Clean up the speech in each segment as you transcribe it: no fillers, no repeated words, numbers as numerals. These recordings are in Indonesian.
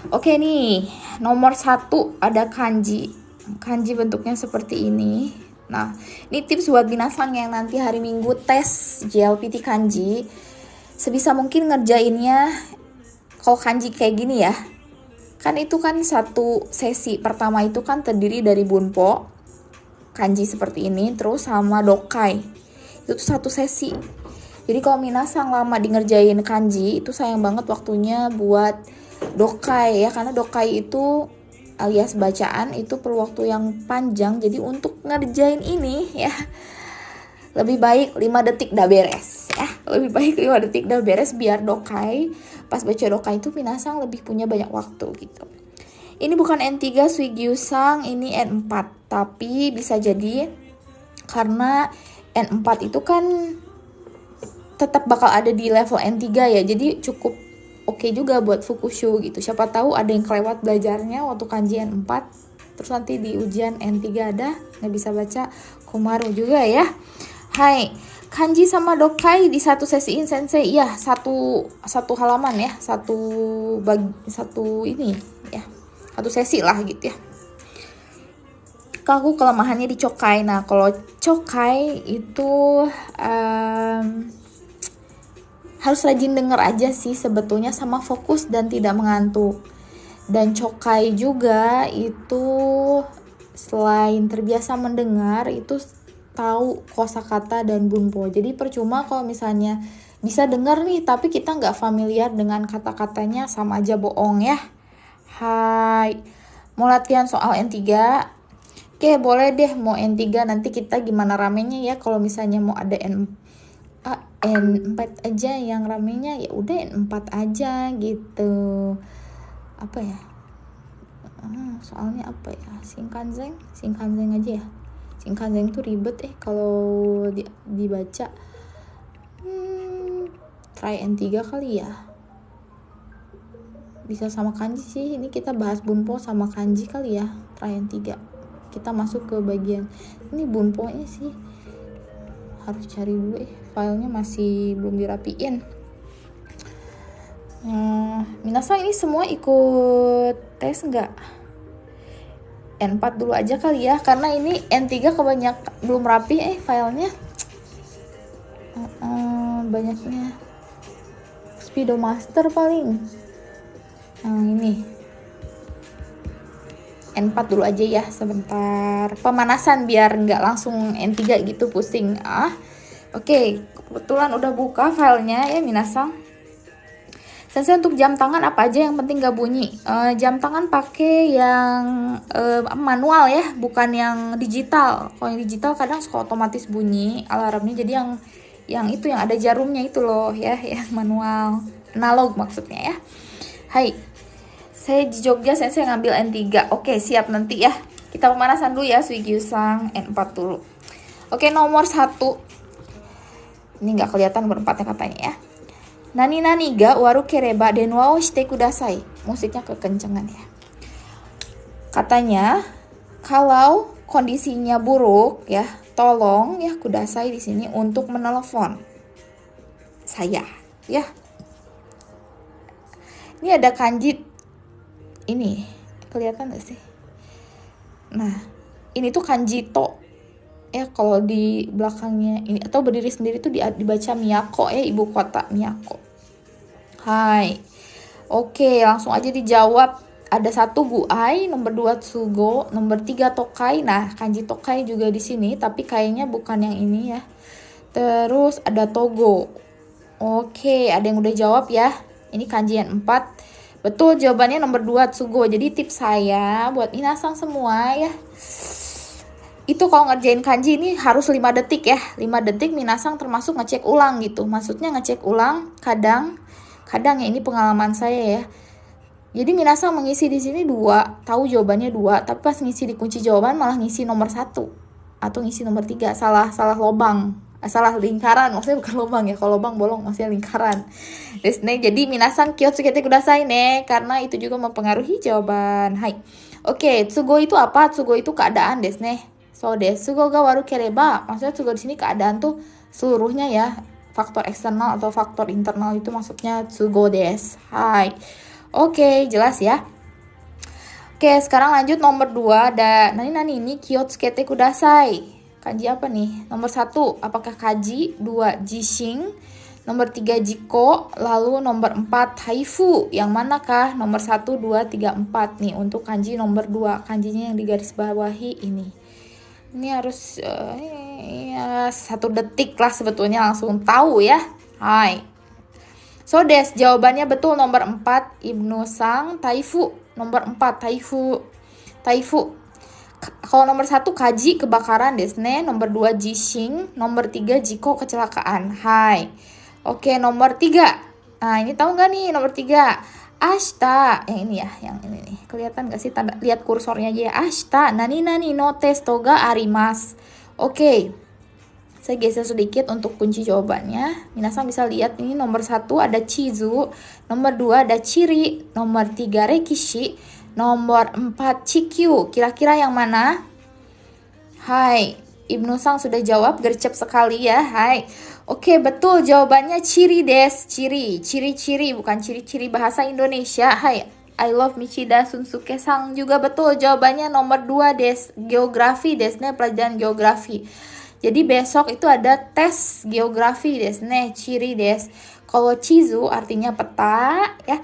Oke nih, nomor 1 ada kanji. Kanji bentuknya seperti ini. Nah, ini tips buat binasang yang nanti hari Minggu tes JLPT kanji. Sebisa mungkin ngerjainnya kalau kanji kayak gini ya. Kan itu kan satu sesi pertama itu kan terdiri dari bunpo, kanji seperti ini, terus sama dokai. Itu tuh satu sesi. Jadi kalau minasang lama di ngerjain kanji, itu sayang banget waktunya buat dokai ya, karena dokai itu alias bacaan itu perlu waktu yang panjang. Jadi untuk ngerjain ini ya, lebih baik 5 detik dah beres ya. Lebih baik 5 detik dah beres biar dokai, pas baca dokai itu minasang lebih punya banyak waktu gitu. Ini bukan N3 Suigyusang, ini N4. Tapi bisa jadi karena N4 itu kan tetap bakal ada di level N3 ya. Jadi cukup oke juga buat Fukushu gitu. Siapa tahu ada yang kelewat belajarnya waktu kanji N4. Terus nanti di ujian N3 ada, nggak bisa baca Komaru juga ya. Hai, kanji sama dokai di satu sesiin sensei. Ya, satu halaman ya. Satu ini ya. Satu sesi lah gitu ya. Aku kelemahannya di chokai. Nah, kalau chokai itu harus rajin denger aja sih sebetulnya, sama fokus dan tidak mengantuk. Dan chokai juga itu selain terbiasa mendengar, itu tahu kosakata dan bunpo. Jadi percuma kalau misalnya bisa denger nih tapi kita nggak familiar dengan kata-katanya, sama aja bohong ya. Hai, mau latihan soal N3? Oke, boleh deh mau N3, nanti kita gimana ramenya ya. Kalau misalnya mau ada N4 aja yang ramenya, ya udah N4 aja gitu. Apa ya? Soalnya apa ya? Shinkansen aja ya. Shinkansen tuh ribet kalau dibaca. Try N3 kali ya. Bisa sama kanji sih. Ini kita bahas bunpo sama kanji kali ya. Try N3. Kita masuk ke bagian ini bunpo-nya sih. Harus cari dulu filenya masih belum dirapiin. Minasang ini semua ikut tes nggak? N4 dulu aja kali ya, karena ini N3 kebanyak belum rapi filenya. Banyaknya Speedomaster paling. Ini N4 dulu aja ya sebentar, pemanasan biar nggak langsung N3 gitu pusing. Oke, kebetulan udah buka filenya ya minasang. Sensei untuk jam tangan apa aja yang penting gak bunyi? Jam tangan pakai yang manual ya, bukan yang digital. Kalau yang digital kadang suka otomatis bunyi alarmnya, jadi yang itu yang ada jarumnya itu loh ya, yang manual, analog maksudnya ya. Hai, saya di Jogja, saya ngambil N3. Oke, siap nanti ya. Kita pemanasan dulu ya, Suigyusang N4 dulu. Oke, nomor 1. Ini nggak kelihatan berempatnya katanya ya. Nani ga waru kereba denwa o shite kudasai. Musiknya kekencengan ya. Katanya, kalau kondisinya buruk ya, tolong ya kudasai di sini untuk menelepon saya ya. Ini ada kanji ini, kelihatan gak sih? Nah, ini tuh kanji to ya, kalau di belakangnya ini atau berdiri sendiri tuh dibaca Miyako ya, ibu kota Miyako. Hai, oke, langsung aja dijawab. Ada 1 guai, nomor 2 tsugo, nomor 3 tokai. Nah, kanji tokai juga di sini, tapi kayaknya bukan yang ini ya. Terus ada togo. Oke, ada yang udah jawab ya. Ini kanji yang 4. Betul, jawabannya nomor 2 tsugo. Jadi tips saya buat minasang semua ya, itu kalau ngerjain kanji ini harus 5 detik ya. 5 detik minasang termasuk ngecek ulang gitu. Maksudnya ngecek ulang kadang ya, ini pengalaman saya ya. Jadi minasang mengisi di sini 2, tahu jawabannya 2, tapi pas ngisi di kunci jawaban malah ngisi nomor 1 atau ngisi nomor 3, salah lobang. Salah lingkaran, maksudnya bukan lubang ya. Kalau lubang bolong, maksudnya lingkaran. Jadi minasang kyotsukete kudasai ne, karena itu juga mempengaruhi jawaban. Hai. Oke, tsugo itu apa? Tsugo itu keadaan desu ne. So desu, tsugo ga waru kereba. Maksudnya tsugo di sini keadaan tuh seluruhnya ya. Faktor eksternal atau faktor internal itu maksudnya tsugo desu. Hai. Oke, jelas ya. Oke, sekarang lanjut nomor 2. Ada nani ni kiotsukete kudasai. Kanji apa nih? Nomor 1, apakah kaji? 2, jishin. Nomor 3, jiko. Lalu nomor 4, haifu. Yang manakah? Nomor 1, 2, 3, 4 nih. Untuk kanji nomor 2. Kanjinya yang digaris bawahi ini. Ini harus ya, 1 detik lah sebetulnya langsung tahu ya. Hai. So des, jawabannya betul nomor 4, Ibnu Sang Taifu. Nomor 4, Taifu. Taifu. Kalau nomor 1 kaji kebakaran desne, nomor 2 jishin, nomor 3 jiko kecelakaan. Hai. Oke, nomor 3. Nah, ini tahu nggak nih nomor 3? Ashita. Yang ini ya, yang ini nih. Kelihatan nggak sih tanda, lihat kursornya aja ya. Ashita nani no testo ga arimasu. Oke. Saya geser sedikit untuk kunci jawabannya. Minasan bisa lihat ini nomor 1 ada chizu, nomor 2 ada chiri, nomor 3 rekishi, nomor 4 chikyu. Kira-kira yang mana? Hai, Ibnu Sang sudah jawab, gercep sekali ya. Hai. Oke, betul jawabannya ciri des, ciri-ciri bukan ciri-ciri bahasa Indonesia. Hai. I love Michida Sunsuke Sang juga betul jawabannya nomor 2 des, geografi desnya pelajaran geografi. Jadi besok itu ada tes geografi desne, ciri des. Kalau chizu artinya peta ya.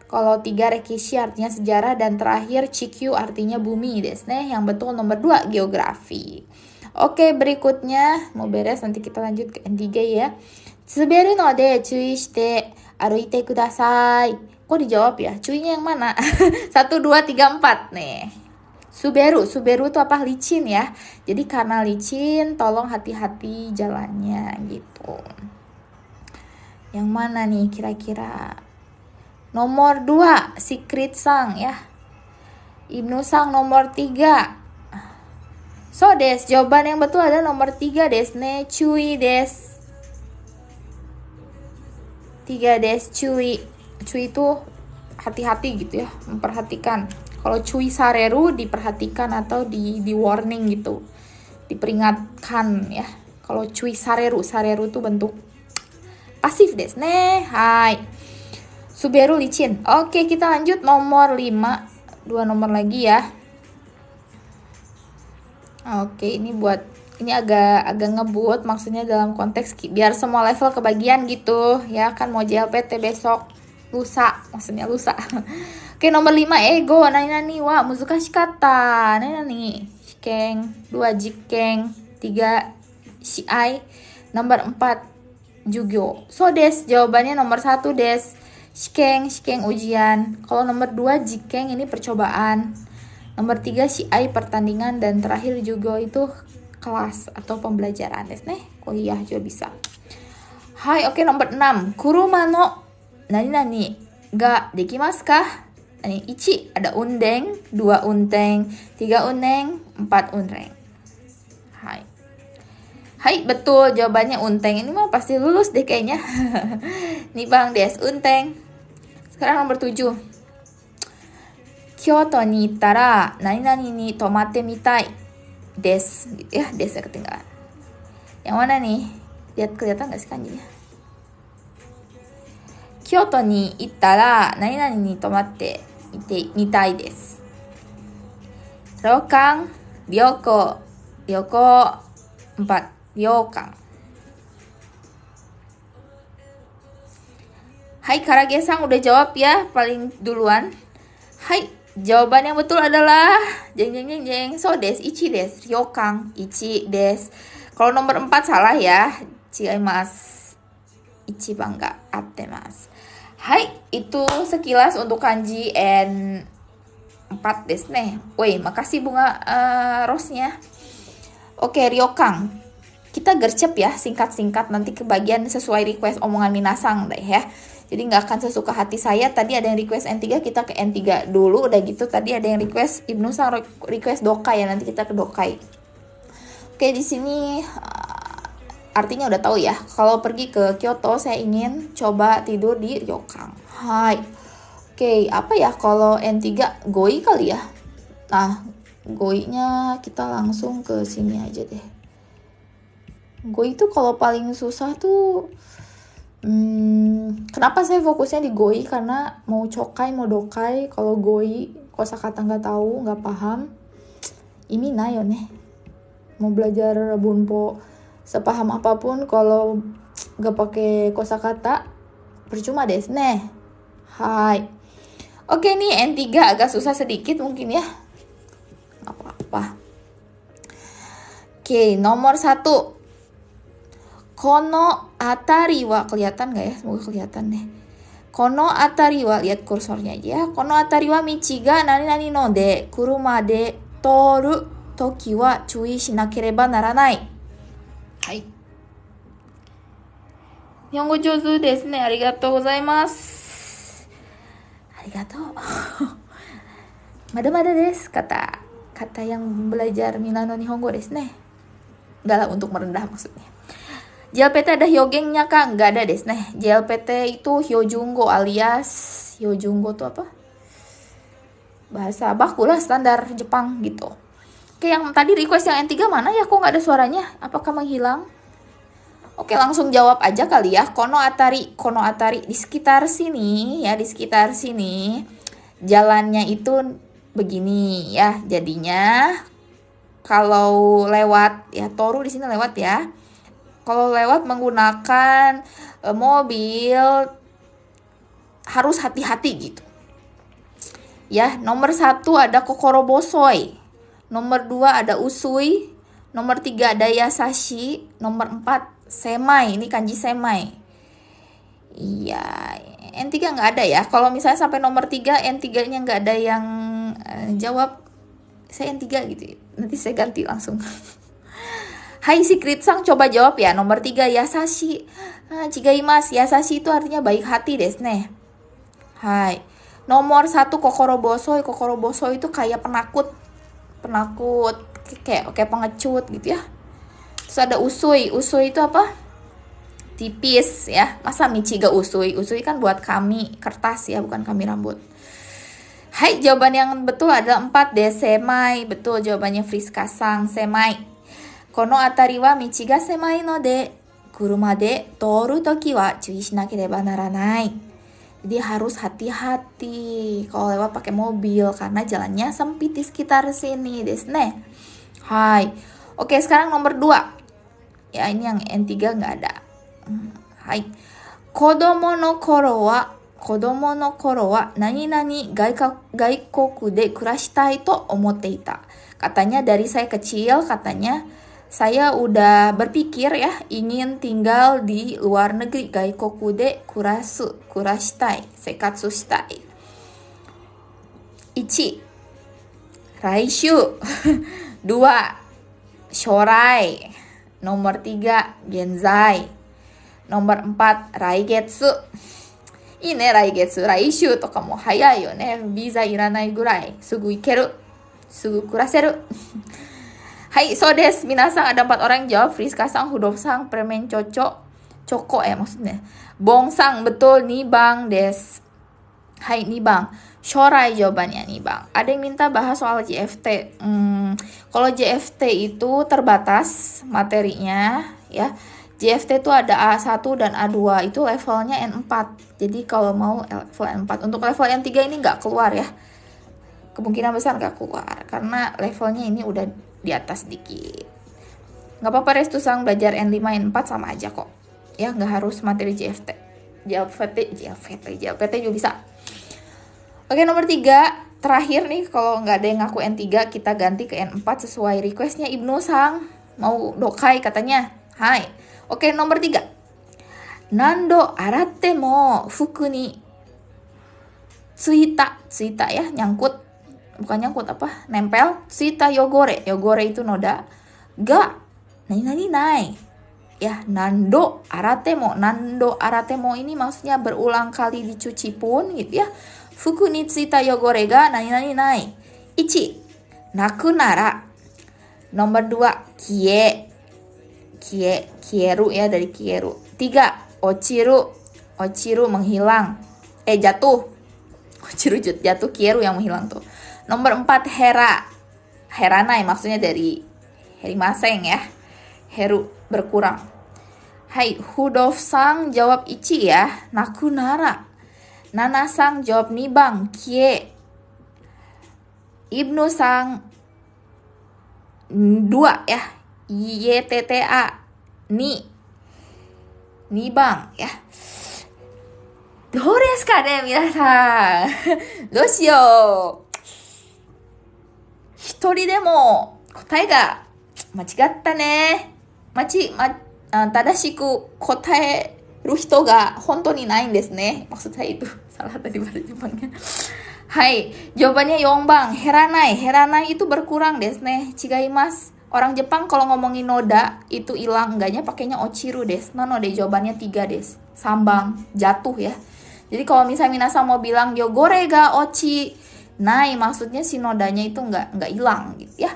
Kalau 3 rekishi artinya sejarah dan terakhir chikyu artinya bumi desne. Yang betul nomor 2 geografi. Oke, berikutnya mau beres nanti kita lanjut ke N3 ya. Tsuberu no de cui shite aruite kudasai. Kok dijawab ya? Cuinya yang mana? 1 2 3 4 nih. Suberu itu apa? Licin ya. Jadi karena licin, tolong hati-hati jalannya gitu. Yang mana nih kira-kira? Nomor 2, Secret Sang ya. Ibnu Sang nomor 3. So des, jawaban yang betul adalah nomor 3 desne, cui des. 3 des, cui. Cui itu hati-hati gitu ya, memperhatikan. Kalau cui sareru diperhatikan atau di warning gitu, diperingatkan ya. Kalau cui sareru itu bentuk pasif desne. Hai. Suberu licin. Oke, kita lanjut nomor 5. 2 nomor lagi ya. Oke, ini agak ngebut, maksudnya dalam konteks biar semua level kebagian gitu ya, kan mau JLPT besok lusa. Oke, nomor 5 ego nani wa muzukashikatta. Nani shikeng, 2 jikeng, 3 shiai, nomor 4 jugyo. So des, jawabannya nomor 1 des, shikeng ujian. Kalau nomor 2 jikeng ini percobaan. Nomor 3 shiai pertandingan dan terakhir jugyo itu kelas atau pembelajaran des nih, kuliah juga bisa. Hai, oke, nomor 6 kuruma no nani ga dekimasu ka? Ini 1 ada undeng, 2 unteng, 3 uneng, 4 unreng. Hai, betul jawabannya unteng. Ini mah pasti lulus deh kayaknya. Nih Bang des, unteng. Sekarang nomor 7. Kyoto ni ittara nani ni tomatte mitai des. Ya, desnya ketinggalan. Yang mana nih? Lihat, kelihatan gak sih kanjinya? Kyoto ni ittara nani ni tomatte mitai des. Ryokan, ryoko 4. Ryokan. Hai, Karage-san udah jawab ya paling duluan. Hai, jawaban yang betul adalah jeng. So des, 1 des. Ryokan, 1 des. Kalau nomor 4 salah ya. Chigaimasu. 1 bangga, attemasu. Hai, itu sekilas untuk kanji N4 des nih. Woi, makasih bunga rose-nya. Oke, Ryokan. Kita gercep ya, singkat-singkat, nanti kebagian sesuai request omongan Minasang deh ya. Jadi nggak akan sesuka hati saya. Tadi ada yang request N3, kita ke N3 dulu. Udah gitu tadi ada yang request Ibnu Sang request Dokai ya, nanti kita ke Dokai. Oke, di sini artinya udah tahu ya. Kalau pergi ke Kyoto saya ingin coba tidur di Ryokan. Hai. Oke, apa ya kalau N3 goi kali ya? Nah, goinya kita langsung ke sini aja deh. Goi itu kalau paling susah tuh kenapa saya fokusnya di goi? Karena mau chokai mau dokai, kalau goi kosakata nggak tahu, nggak paham, ini nayo nih. Mau belajar bunpo sepaham apapun kalau nggak pakai kosakata percuma desu ne. Hai. Oke nih N3 agak susah sedikit mungkin ya. Nggak apa-apa. Oke, nomor 1. Kono atari wa, kelihatan nggak ya? Semoga kelihatan deh. Kono atari wa, lihat kursornya aja ya. Kono atari wa michi ga nani nani no de kuruma de toru toki wa chui shinakereba naranai. Hai. Nihongo jouzu desu ne. Arigatou gozaimasu. Arigatou. Mada-mada desu, kata yang belajar Minano Nihongo desu ne. Enggak lah, untuk merendah maksudnya. JLPT ada hyogengnya kak? Nggak ada desu ne. JLPT itu hyojungo alias hyojungo tuh apa? Bahasa baku lah, standar Jepang gitu. Oke, yang tadi request yang N3 mana ya? Kok nggak ada suaranya? Apakah menghilang? Oke, langsung jawab aja kali ya. Kono atari di sekitar sini ya, di sekitar sini. Jalannya itu begini ya. Jadinya kalau lewat ya, toru di sini lewat ya. Kalau lewat menggunakan mobil harus hati-hati gitu. Ya, nomor 1 ada kokoro bosoi. Nomor 2 ada usui. Nomor 3 ada yasashi. Nomor 4 semai. Ini kanji semai. Iya, N3 nggak ada ya. Kalau misalnya sampai nomor 3, N3-nya nggak ada yang jawab, saya N3 gitu ya. Nanti saya ganti langsung. Hai Secret Sang, coba jawab ya. Nomor 3 yasashi. Chigaimasu. Yasashi itu artinya baik hati desu ne. Hai. Nomor 1 kokoro bosoi. Kokoro bosoi itu kayak penakut. Kayak pengecut gitu ya. Terus ada usui. Usui itu apa? Tipis ya. Masa michi ga usui? Usui kan buat kami kertas ya, bukan kami rambut. Hai, jawaban yang betul adalah 4 de semai. Betul jawabannya Friska Sang, semai. Kono atari wa michi ga semai no de kuruma de toru toki wa cui shinakereba naranai. Jadi harus hati-hati kalau lewat pakai mobil karena jalannya sempit di sekitar sini desu ne. Hai. Oke, sekarang nomor 2. Ya, ini yang N3 nggak ada. Hai. Kodomo no koro wa nani nani gaikoku de kurashitai to omotte ita. Katanya dari saya kecil, katanya saya udah berpikir ya ingin tinggal di luar negeri. Gaikoku de kurashitai, sekatsu shitai. 1. Raishu. 2. Shorai. Nomor 3. Genzai. Nomor 4. Raigetsu. Ini raigetsu, raishu toka mo hayai yo ne. Visa iranai gurai. Sugu ikeru. Sugu kuraseru. Hai, so des. Minasang, ada 4 orang yang jawab. Friska Sang, Hudov Sang, Permen Coko ya maksudnya. Bong Sang, betul. Nibang des. Hai, Nibang. Shorai jawabannya Nibang. Ada yang minta bahas soal JFT. Kalau JFT itu terbatas materinya ya. JFT itu ada A1 dan A2, itu levelnya N4. Jadi kalau mau level N4. Untuk level N3 ini nggak keluar ya. Kemungkinan besar nggak keluar. Karena levelnya ini udah di atas dikit. Nggak apa-apa Restu Sang, belajar N5, N4 sama aja kok. Ya, nggak harus materi JFT. JLPT juga bisa. Oke, nomor 3. Terakhir nih, kalau nggak ada yang ngaku N3, kita ganti ke N4 sesuai requestnya Ibnu Sang. Mau dokai katanya. Hai. Oke, nomor 3. Nando aratte mo fuku ni tsuita ya, nyangkut. Bukan nyangkut apa? Nempel. Tsuita yogore. Yogore itu noda. Ga nani nai. Ya, nando arate mo. Nando arate mo ini maksudnya berulang kali dicuci pun gitu ya. Fuku ni tsuita yogore ga nani nai. 1. Naku nara. Nomor 2. Kieru ya, dari kieru. 3. Ochiru menghilang. Jatuh. Ochiru jatuh, kieru yang menghilang tuh. Nomor 4. Heranai maksudnya dari herimaseng ya. Heru berkurang. Hai, Hudov Sang jawab Ichi ya. Naku nara. Nana Sang jawab Nibang. Ibnu sang 2 ya. YTTA ni. Ni bang ya. どうですかね皆さん。どうしよう。一人でも答えが間違ったね。正しく答える人が本当にないんですね。maksud saya itu salah tadi bahasa Jepangnya. Hai, jawabannya Yongbang. Heranai. Heranai itu berkurang desu ne. Chigaimasu. Orang Jepang kalau ngomongin noda itu hilang, enggaknya pakainya ochiru desu. No de, jawabannya 3 desu. Sambang, jatuh ya. Jadi kalau misalnya minasan mau bilang yogore ga ochi nai, maksudnya si nodanya itu enggak hilang gitu ya.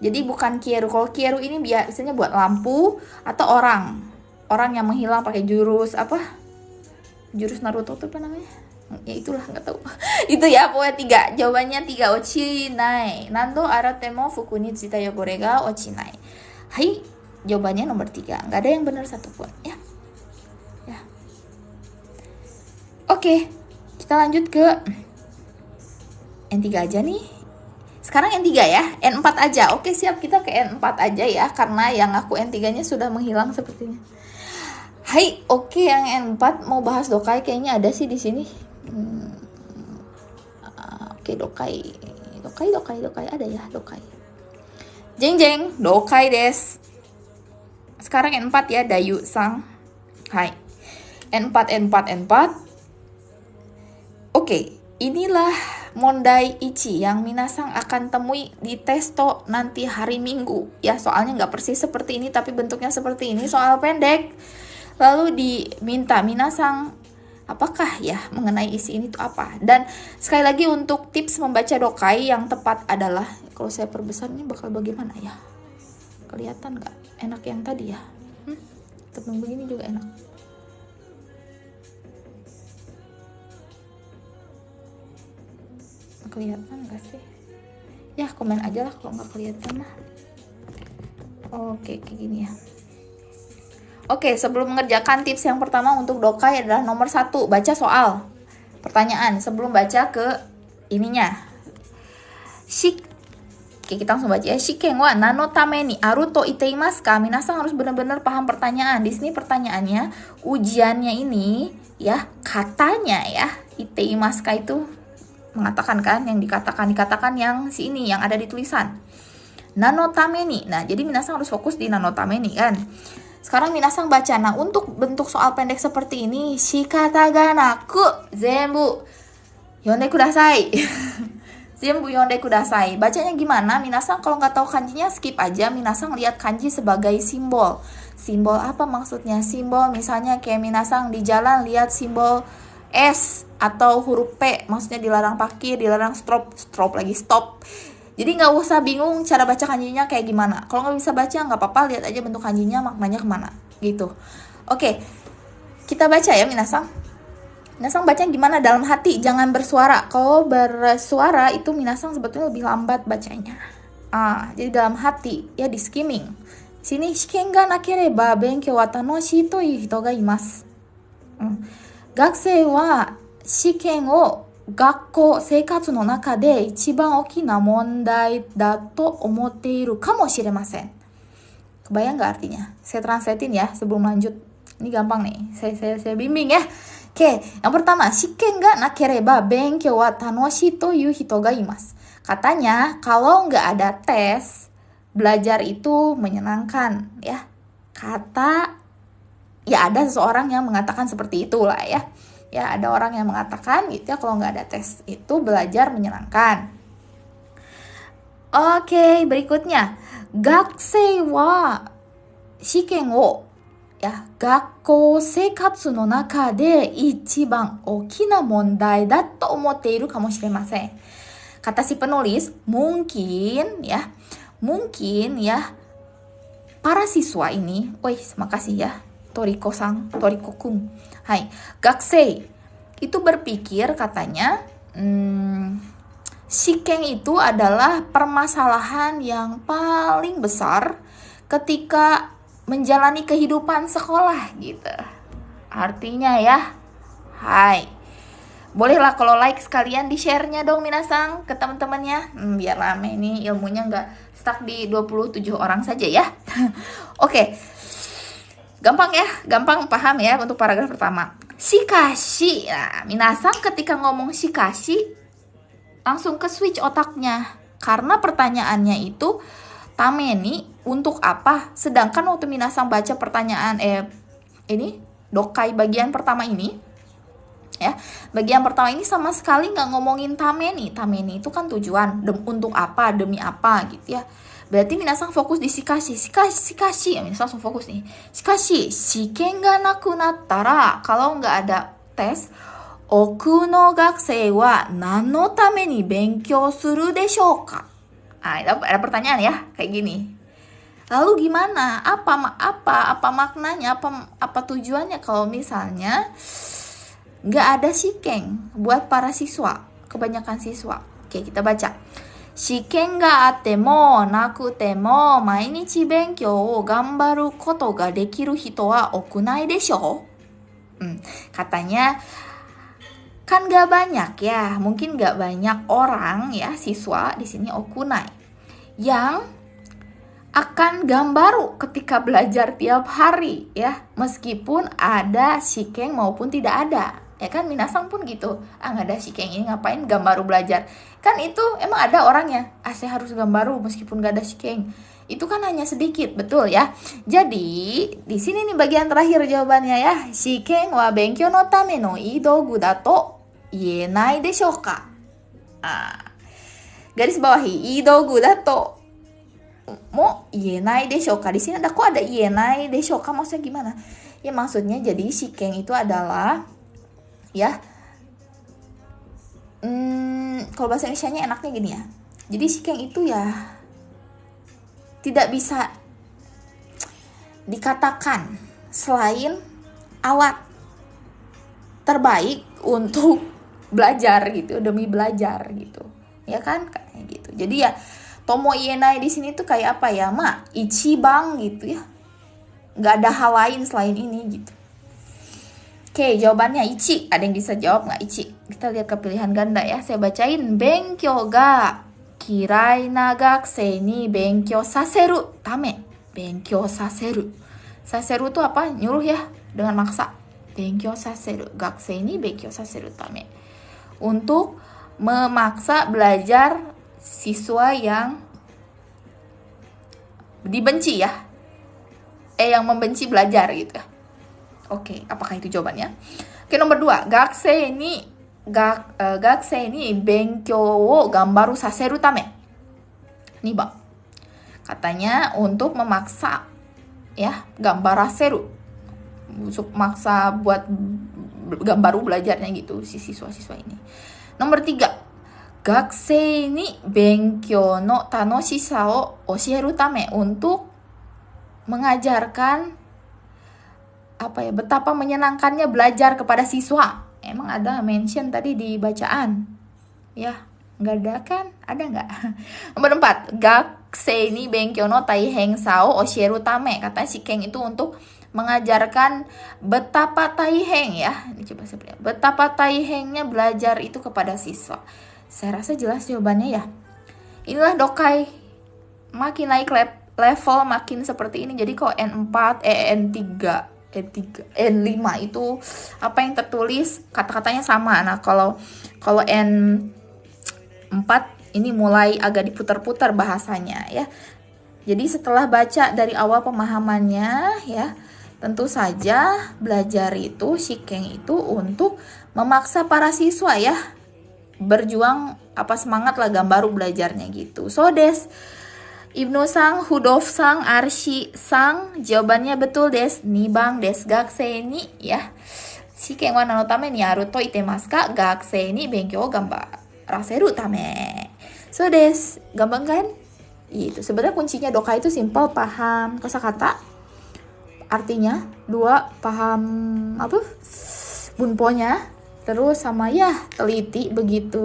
Jadi bukan kieru. Kalau kieru ini biasanya buat lampu atau orang yang menghilang pakai jurus apa? Jurus Naruto itu apa namanya? Ya itulah, nggak tahu. Itu ya pokoknya 3. Jawabannya 3. Ochi nai. Nando aratemo fuku ni tsuita yogore ga ochi nai. Hai, jawabannya nomor 3. Nggak ada yang benar satupun ya. Oke, kita lanjut ke N3 aja nih. Sekarang N3 ya, N4 aja. Oke siap, kita ke N4 aja ya, karena yang aku N3-nya sudah menghilang sepertinya. Hai, oke yang N4 mau bahas dokai kayaknya ada sih di sini. Oke, dokai ada ya, dokai. Jeng, dokai des. Sekarang N4 ya, Dayu sang. Hai. N4. Oke, inilah Mondai Ichi yang minasang akan temui di testo nanti hari Minggu. Ya, soalnya nggak persis seperti ini, tapi bentuknya seperti ini, soal pendek. Lalu diminta minasang, apakah ya mengenai isi ini tuh apa? Dan sekali lagi untuk tips membaca dokai yang tepat adalah, kalau saya perbesar ini bakal bagaimana ya? Kelihatan nggak? Enak yang tadi ya? Tepung begini juga enak. Kelihatan gak sih? Ya komen aja lah kalau nggak kelihatan mah. Oke, kayak gini ya. Oke, sebelum mengerjakan tips yang pertama untuk dokai adalah nomor 1, baca soal pertanyaan sebelum baca ke ininya. Oke, kita langsung baca ya. Shiken wa nano tame ni aru to iteimasu ka? Minasan harus benar-benar paham pertanyaan. Di sini pertanyaannya, ujiannya ini ya, katanya ya, iteimasu ka itu mengatakan kan, yang dikatakan yang si ini yang ada di tulisan nano tameni. Nah, jadi minasang harus fokus di nano tameni kan. Sekarang minasang baca. Nah, untuk bentuk soal pendek seperti ini, shikata ga naku zenbu yonde kudasai. Zenbu yonde kudasai. Bacanya gimana? Minasang kalau nggak tahu kanjinya skip aja. Minasang lihat kanji sebagai simbol. Simbol apa maksudnya? Simbol misalnya kayak minasang di jalan lihat simbol S atau huruf P, maksudnya dilarang parkir, dilarang stop. Jadi nggak usah bingung cara baca kanjinya kayak gimana. Kalau nggak bisa baca nggak apa-apa, lihat aja bentuk kanjinya, maknanya kemana gitu. Oke, kita baca ya minasang. Minasang baca gimana? Dalam hati, jangan bersuara. Kalau bersuara itu minasang sebetulnya lebih lambat bacanya. Jadi dalam hati ya, di skimming. Sini shiken ga nakereba benkyou wa tanoshii to iu hito ga imasu. 学生は試験を学校生活の中で一番大きな問題だと思っているかもしれません. Kebayang nggak artinya? Saya translatein ya sebelum lanjut. Ini gampang nih, saya bimbing ya. Oke, yang pertama, shiken ga nakereba benkyou wa tanoshii to iu hito ga imasu. Katanya kalau nggak ada tes, belajar itu menyenangkan ya. Ya ada seseorang yang mengatakan seperti itulah ya. Ya ada orang yang mengatakan gitu ya, kalau nggak ada tes itu belajar menyenangkan. Oke, berikutnya. Gakusei wa shiken wo ya gakkou seikatsu no naka de ichiban oki na mondai da to omotte iru kamoshiremasen. Kata si penulis, mungkin ya para siswa ini, makasih ya. Toriko-kun. Hai, gakusei itu berpikir katanya, shiken itu adalah permasalahan yang paling besar ketika menjalani kehidupan sekolah gitu. Artinya ya, hai, Bolehlah kalau like sekalian di share-nya dong minasang ke teman-temannya. Biar rame nih ilmunya nggak stuck di 27 orang saja ya. Oke. Gampang ya, gampang paham ya untuk paragraf pertama. Shikashi. Nah, minasang ketika ngomong shikashi langsung ke switch otaknya. Karena pertanyaannya itu tameni untuk apa? Sedangkan waktu minasang baca pertanyaan ini dokai bagian pertama ini ya, bagian pertama ini sama sekali nggak ngomongin tameni. Tameni itu kan tujuan, untuk apa, demi apa gitu ya. Berarti minasang fokus di shikashi. Shikashi ya, minasang langsung fokus nih. Shikashi, shiken ga naku nattara, kalau nggak ada tes, oku no gakusei wa nan no tame ni benkyou suru deshou ka? Nah, ada pertanyaan ya, kayak gini. Lalu gimana? Apa maknanya? Apa tujuannya kalau misalnya nggak ada shiken buat para siswa, kebanyakan siswa. Oke, kita baca. Shiken ga atte mo nakute mo mainichi benkyou o gambaru koto ga dekiru hito wa okunai desho? Katanya kan gak banyak ya, mungkin gak banyak orang ya siswa di sini okunai yang akan gambaru ketika belajar tiap hari ya, meskipun ada shiken maupun tidak ada. Ya kan minasang pun gitu. Nggak ada shiken ini ngapain gambaru belajar? Kan itu emang ada orangnya. Saya harus gambaru meskipun nggak ada shiken. Itu kan hanya sedikit, betul ya. Jadi di sini nih bagian terakhir jawabannya ya. Shiken wa benkyou no tame no idogu dato ienai deshou ka? Garis bawahi idogu dato mo ienai deshou ka. Di sini kok ada ienai deshou ka, maksudnya gimana? Ya maksudnya jadi shiken itu adalah ya, kalau bahasa Indonesianya enaknya gini ya. Jadi shiken itu ya tidak bisa dikatakan selain alat terbaik untuk belajar gitu, demi belajar gitu, ya kan kayak gitu. Jadi ya tomo ienai di sini tuh kayak apa ya, ichibang gitu ya, nggak ada hal lain selain ini gitu. Oke, jawabannya ichi. Ada yang bisa jawab nggak ichi? Kita lihat ke pilihan ganda ya. Saya bacain. Benkyou ga kirai na gakusei ni benkyou saseru tame. Benkyou saseru. Saseru itu apa? Nyuruh ya, dengan maksa. Benkyou saseru. Gakusei ni benkyou saseru tame. Untuk memaksa belajar siswa yang dibenci ya. Yang membenci belajar gitu ya. Oke, apakah itu jawabannya? Oke, nomor 2. Gakusei ni benkyou wo gambaru saseru tame. Nih, Bang. Katanya untuk memaksa ya, gambaraseru. Untuk maksa buat gambaru belajarnya gitu si siswa-siswa ini. Nomor 3. Gakusei ni benkyou no tanoshisa o oshieru tame, untuk mengajarkan betapa menyenangkannya belajar kepada siswa. Emang ada mention tadi di bacaan ya? Nggak ada kan? Ada nggak? Nomor 4. Gakusei ni benkyou no taiheng sao oshieru tame. Katanya shiken itu untuk mengajarkan betapa taiheng ya. Ini coba saya lihat. Betapa taihengnya belajar itu kepada siswa. Saya rasa jelas jawabannya ya. Inilah dokai makin naik level makin seperti ini. Jadi kalau N4, N5 itu apa yang tertulis kata-katanya sama. Nah, kalau N4 ini mulai agak diputar-putar bahasanya ya. Jadi setelah baca dari awal pemahamannya ya, tentu saja belajar itu shiken itu untuk memaksa para siswa ya berjuang, semangat lah gambaru belajarnya gitu. So des Ibnu sang, Hudov sang, Arshi sang, jawabannya betul des. Nibang des gakusei ni ya. Shiken wa nan no tame ni aru to itemasu ka? Gakusei ni benkyou gambaraseru tame. So des, gampang kan? Itu sebenarnya kuncinya doka itu simpel, paham kosakata, artinya, 2 paham bunponya, terus sama ya teliti begitu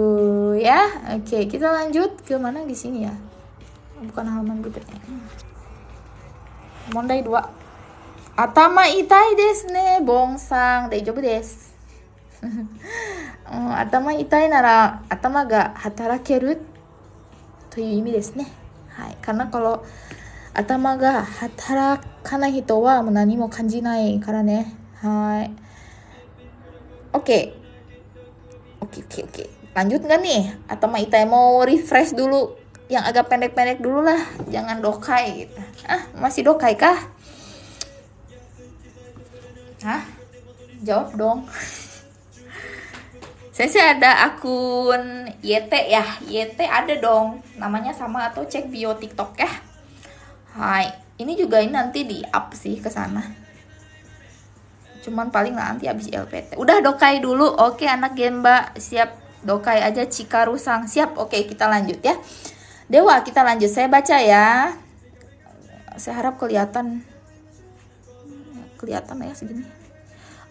ya. Oke, kita lanjut ke mana di sini ya? Bukan halaman berikutnya. Mondai 2. Atama itai desu ne, bongsang. Daijoubu desu. 頭痛いなら頭が働けるという意味ですね。はい。karena kalau 頭が働かない人はもう何も感じないからね。はい。Oke. Oke. Lanjut nggak nih? Atau Itai mau refresh dulu yang agak pendek-pendek dulu lah. Jangan dokai gitu. Masih dokai kah? Jawab dong. Saya ada akun YT ya. YT ada dong. Namanya sama atau cek bio TikTok ya. Hai. Ini juga ini nanti di up sih ke sana. Cuman paling nanti habis LPT. Udah dokai dulu. Oke, anak Gemba siap dokai aja Cikaru Sang. Siap. Oke, kita lanjut ya. Dewa, kita lanjut. Saya baca ya. Saya harap kelihatan ya segini.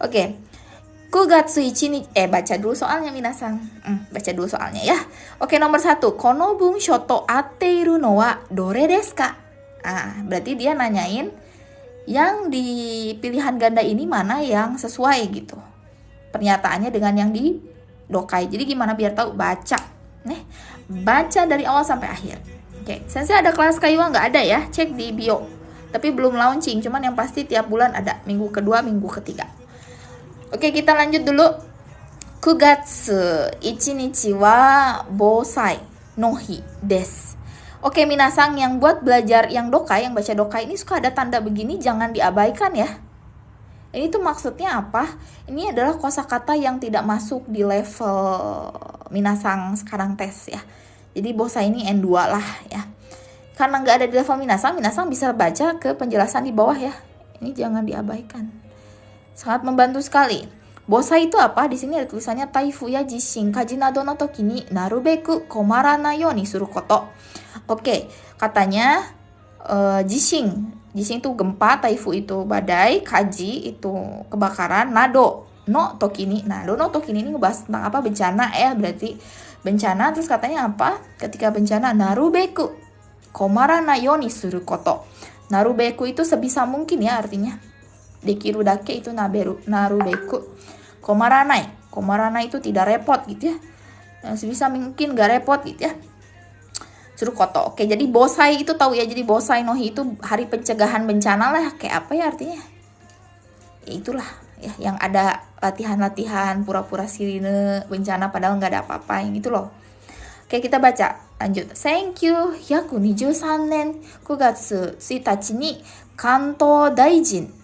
Oke. Kugatsu ichi baca dulu soalnya minasan. Baca dulu soalnya ya. Oke, nomor 1. Kono bunsho to atteiru no wa dore desu ka? Berarti dia nanyain yang di pilihan ganda ini mana yang sesuai gitu. Pernyataannya dengan yang di dokai. Jadi gimana biar tahu? Baca. Baca dari awal sampai akhir. Oke, sensei ada kelas kaiwa nggak ada ya? Cek di bio. Tapi belum launching, cuman yang pasti tiap bulan ada. Minggu kedua, minggu ketiga. Oke, kita lanjut dulu. Kugatsu ichinichi wa bosai no hi desu. Oke, minasang yang buat belajar yang dokai, yang baca dokai ini suka ada tanda begini, jangan diabaikan ya. Ini tuh maksudnya apa? Ini adalah kosakata yang tidak masuk di level minasang sekarang tes ya. Jadi bosai ini N2 lah ya. Karena nggak ada di level minasang bisa baca ke penjelasan di bawah ya. Ini jangan diabaikan. Sangat membantu sekali. Bosai itu apa? Di sini ada tulisannya taifu ya jishin kaji nado no toki ni narubeku komaranai you ni suru koto. Oke, katanya jishin itu gempa, taifu itu badai, kaji itu kebakaran, nado no toki ni ini ngebahas tentang apa? Bencana ya, berarti bencana. Terus katanya apa? Ketika bencana narubeku komaranai you ni suru koto. Narubeku itu sebisa mungkin ya artinya. Dekiru dake itu narubeku. Komaranai itu tidak repot gitu ya. Sebisa mungkin gak repot gitu ya. Suruh koto. Oke, jadi bosai itu tahu ya. Jadi bosai nohi itu hari pencegahan bencana lah. Kayak apa ya artinya? Ya itulah ya, yang ada latihan-latihan pura-pura sirine bencana padahal nggak ada apa-apa yang itu loh. Oke, kita baca. Lanjut. Thank you. Yaku 23年9月1日に関東大震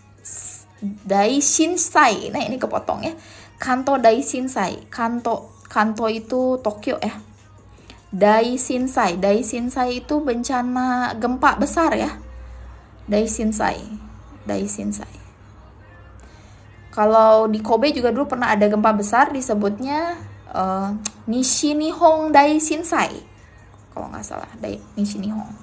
災. Nah, ini kepotong ya. Kanto Daishinsai. Kanto itu Tokyo ya. Daishinsai itu bencana gempa besar ya. Daishinsai. Kalau di Kobe juga dulu pernah ada gempa besar, disebutnya Nishinihon Daishinsai. Kalau nggak salah, Nishinihon.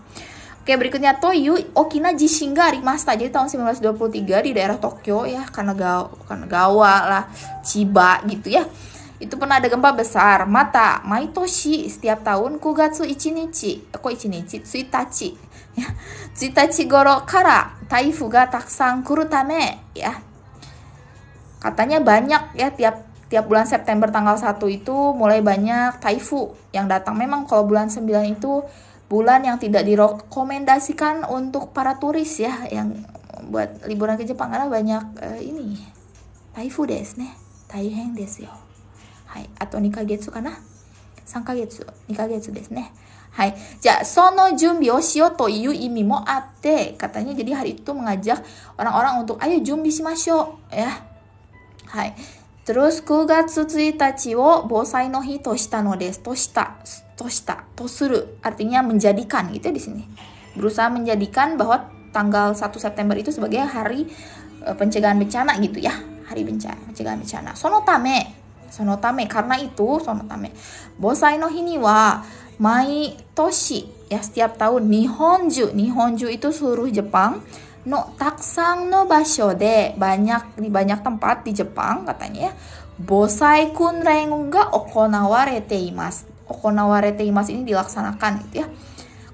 Oke, berikutnya Toyu Okina Jishin ga arimashita. Jadi tahun 1923 di daerah Tokyo ya, Kanagawa lah, Chiba gitu ya. Itu pernah ada gempa besar. Mata maitoshi setiap tahun Kugatsu ichinichi tsuitachi ya. Tsuitachi goro kara taifu ga takusan kuru tame ya. Katanya banyak ya tiap bulan September tanggal 1 itu mulai banyak taifu yang datang. Memang kalau bulan 9 itu bulan yang tidak direkomendasikan untuk para turis ya, yang buat liburan ke Jepang karena banyak ini taifu desu ne. Taihen desu yo. Hai, atau 2 kagetsu kana? 3 kagetsu, 2 kagetsu desu ne. Hai, ja sono junbi o shiyou to iu imi mo atte. Katanya jadi hari itu mengajak orang-orang untuk ayo junbi shimashou ya. Hai. Terus 9月1日を防災の日としたのです。とするartinya menjadikan gitu ya di sini. Berusaha menjadikan bahwa tanggal 1 September itu sebagai hari pencegahan bencana gitu ya. Hari pencegahan bencana. Sonotame karena itu Bosai no hi ni wa mai toshi ya setiap tahun Nihonju itu seluruh Jepang. No taksang no basho de di banyak tempat di Jepang katanya ya. Bosai kunren ga okonawarete imasu ini dilaksanakan gitu ya.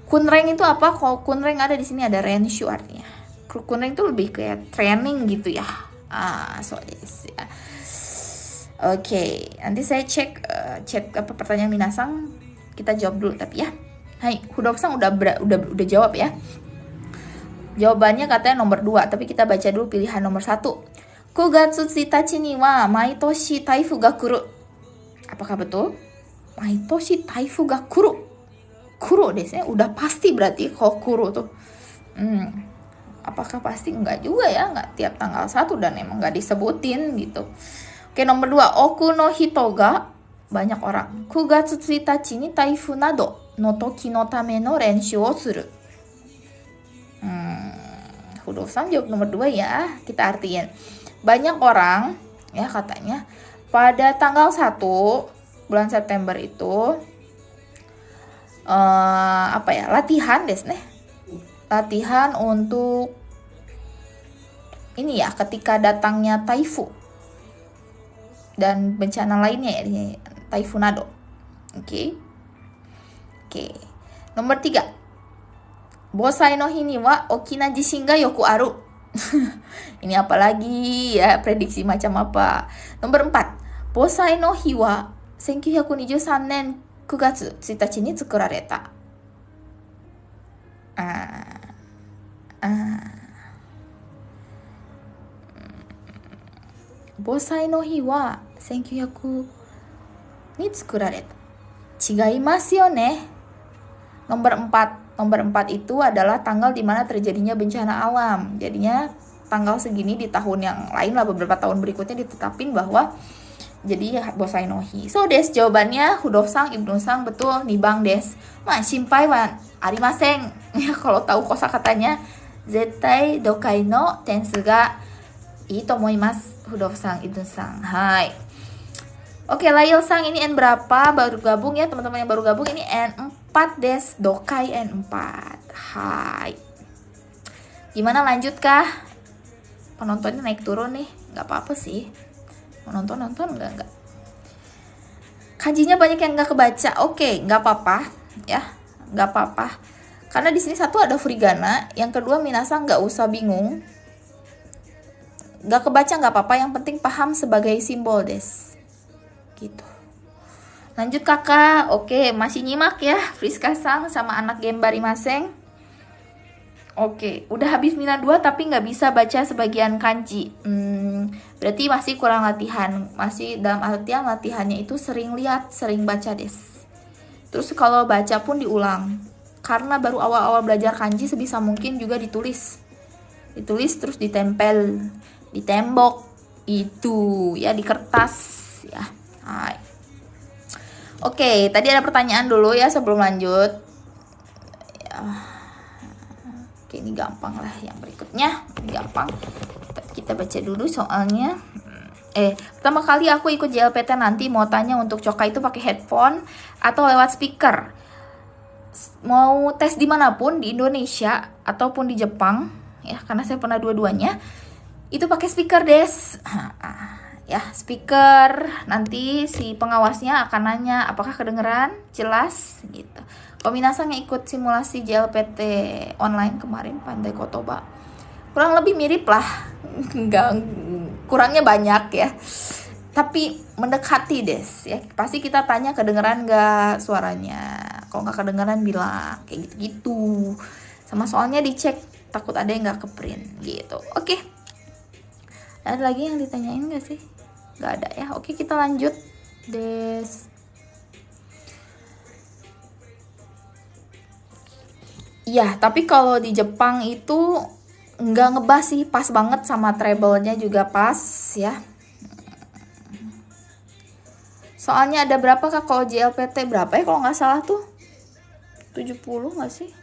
Kunren itu apa? Kalau kunren ada di sini ada renshu artinya. Kunren itu lebih kayak training gitu ya. So yes ya. Oke, nanti saya cek apa pertanyaan minasang, kita jawab dulu tapi ya. Hai, Hudok-san udah jawab ya. Jawabannya katanya nomor 2, tapi kita baca dulu pilihan nomor 1. 9月1日には毎年台風が来る. Apakah betul? 毎年台風が来る. Kuro deh, udah pasti berarti kalau kuro tuh. Apakah pasti? Enggak juga ya, enggak tiap tanggal 1 dan emang enggak disebutin gitu. Oke, nomor 2, oku no hito ga, banyak orang. 9月1日に台風などの時のための練習をする. Hudok-san jawab nomor 2 ya. Kita artiin. Banyak orang ya katanya pada tanggal 1 bulan September itu latihan desu ne. Latihan untuk ini ya, ketika datangnya taifu dan bencana lainnya ya, taifunado. Oke. Nomor 3. Bosai no hi ni wa okina jishin ga yoku aru. Ini apa lagi ya, prediksi macam apa. Nomor 4. Bosai no hi wa 1923年9月1日に作られた. Bosai no hi wa 1900に作られた. 違いますよね. Nomor 4 itu adalah tanggal dimana terjadinya bencana alam. Jadinya tanggal segini di tahun yang lain lah, beberapa tahun berikutnya ditetapin bahwa jadi bosai no hi. So des, jawabannya Hudok-san, Ibnu-san betul, nibang des. Shinpai wa arimasen. Ya, kalau tahu kosakatanya zettai dokai no tensu ga ii to omoimasu. Hudok-san, Ibnu-san. Hai. Oke, Lail-san ini N berapa? Baru gabung ya teman-teman yang baru gabung, ini N4 des, dokai N4. Hai. Gimana, lanjutkah? Penontonnya naik turun nih, nggak apa-apa sih. Nonton enggak. Kanjinya banyak yang nggak kebaca. Oke, nggak apa-apa ya, nggak apa-apa. Karena di sini satu ada furigana, yang kedua minasang nggak usah bingung. Nggak kebaca nggak apa-apa, yang penting paham sebagai simbol des. Gitu. Lanjut kakak. Oke, masih nyimak ya Friska-san sama anak Gembari Maseng. Oke, udah habis Mina 2 tapi nggak bisa baca sebagian kanji. Berarti masih kurang latihan. Masih dalam artian latihannya itu sering lihat, sering baca des. Terus kalau baca pun diulang. Karena baru awal-awal belajar kanji, sebisa mungkin juga ditulis. Ditulis terus ditempel di tembok itu ya, di kertas ya. Hai. Oke, tadi ada pertanyaan dulu ya sebelum lanjut. Ya. Oke, ini gampang lah, yang berikutnya ini gampang. Kita baca dulu soalnya. Pertama kali aku ikut JLPT nanti mau tanya untuk Choka itu pakai headphone atau lewat speaker. Mau tes dimanapun di Indonesia ataupun di Jepang ya, karena saya pernah dua-duanya. Itu pakai speaker des. Ya, speaker, nanti si pengawasnya akan nanya apakah kedengeran jelas gitu. Kombinasi yang ikut simulasi JLPT online kemarin Pandai Kotoba, kurang lebih mirip lah, enggak, kurangnya banyak ya, tapi mendekati des ya. Pasti kita tanya kedengeran nggak suaranya, kalau nggak kedengeran bilang kayak gitu-gitu. Sama soalnya dicek, takut ada yang nggak keprint gitu. Oke. Ada lagi yang ditanyain nggak sih? Nggak ada ya. Oke, kita lanjut des. Iya, tapi kalau di Jepang itu nggak ngebas sih, pas banget sama treble-nya juga pas ya. Soalnya ada berapa kak kalau JLPT, berapa ya kalau nggak salah tuh? 70 nggak sih?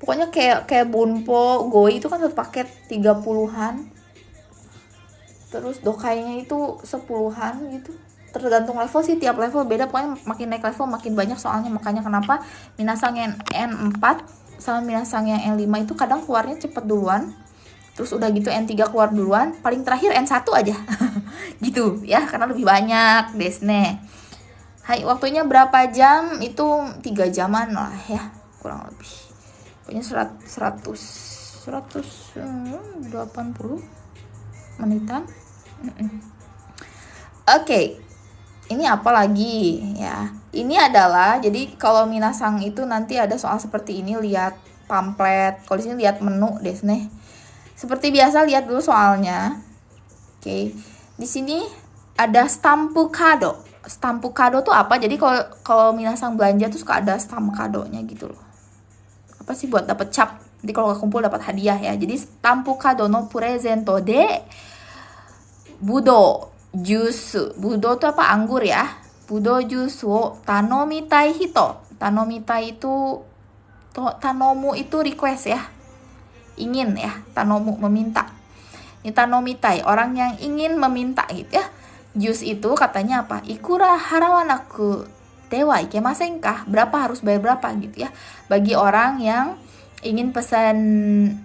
Pokoknya kayak Bunpo, Goi itu kan satu paket 30-an. Terus dokainya itu 10-an gitu. Tergantung level sih, tiap level beda, pokoknya makin naik level makin banyak soalnya. Makanya kenapa minasang yang N4 sama minasang yang N5 itu kadang keluarnya cepet duluan, terus udah gitu N3 keluar duluan, paling terakhir N1 aja gitu ya, karena lebih banyak desne. Hai, waktunya berapa jam? Itu 3 jaman lah ya, kurang lebih. Pokoknya 180 menitan. Oke, ini apa lagi ya? Ini adalah, jadi kalau minasang itu nanti ada soal seperti ini, lihat pamflet. Kalau di sini lihat menu deh nih. Seperti biasa lihat dulu soalnya. Oke. Di sini ada stampu kado. Stampu kado tuh apa? Jadi kalau minasang belanja tuh suka ada stamp kadonya gitu loh. Apa sih, buat dapat cap. Nanti kalau kumpul dapat hadiah ya. Jadi stampu kado no presento de budo juice. Budo tuh apa? Anggur ya. Budo juice wo tanomitai hito. Tanomitai itu tanomu itu request ya. Ingin ya. Tanomu meminta. Ini tanomitai, orang yang ingin meminta gitu ya. Jus itu katanya apa? Ikura harawanaku dewa ikemasen kah? Berapa, harus bayar berapa gitu ya. Bagi orang yang ingin pesan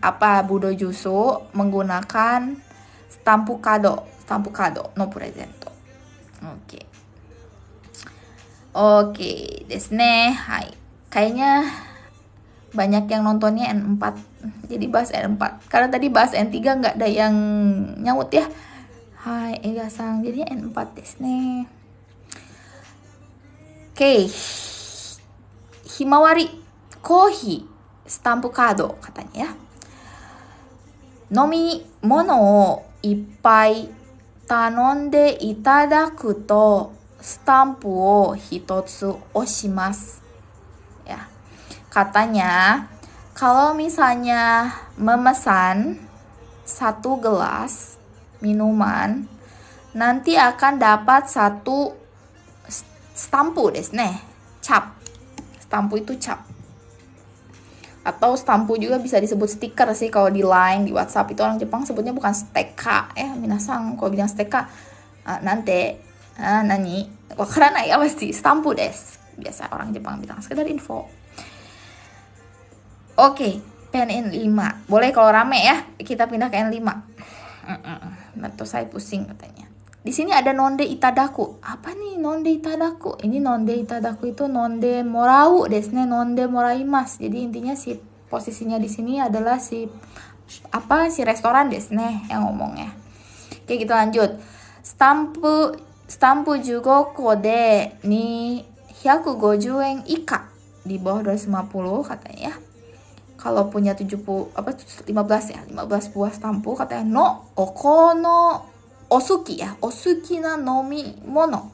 apa budo jusu menggunakan stampu kado no presento. Oke, desu ne. Hai. Kayaknya banyak yang nontonnya N4. Jadi bahas N4. Karena tadi bahas N3 nggak ada yang nyaut ya. Hai, Ega-sang. Jadinya N4 desu ne. Oke. Himawari kohi stampu kado katanya ya. Nomi mono o ippai tanonde itadaku to stampu o hitotsu oshimasu. Ya. Katanya kalau misalnya memesan 1 gelas minuman, nanti akan dapat 1 stampu desu ne. Cap. Stampu itu cap. Atau stampu juga bisa disebut stiker sih kalau di Line, di WhatsApp itu orang Jepang sebutnya bukan steka. Minasang kalau bilang steka, nante, nani, wakaranai ya pasti stampu desu. Biasa orang Jepang bilang, sekedar info. Oke, PNN 5. Boleh kalau rame ya, kita pindah ke N5. Atau saya pusing katanya. Di sini ada nonde itadaku. Apa nih nonde itadaku? Ini nonde itadaku itu nonde morau desu ne, nonde moraimasu. Jadi intinya si posisinya di sini adalah si restoran desu ne yang ngomongnya. Oke, kita lanjut. Stampu jugoko de ni 150 yen ika. Di bawah 250 katanya ya. Kalau punya 15 buah stampu katanya no okono osuki ya, osuki na nomi mono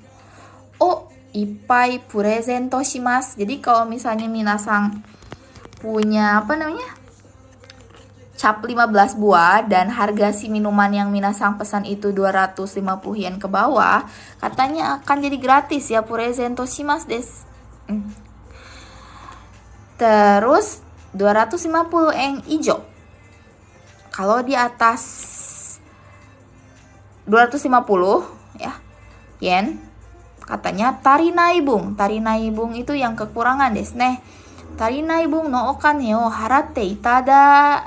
o ippai presento shimasu. Jadi kalau misalnya minasang punya cap 15 buah dan harga si minuman yang minasang pesan itu 250 yen ke bawah, katanya akan jadi gratis ya, presento shimasu desu. Terus 250 yen ijo. Kalau di atas 250 ya yen, katanya tarinaibung. Tarinaibung itu yang kekurangan desu ne. Tarinaibung no okane o haratte itada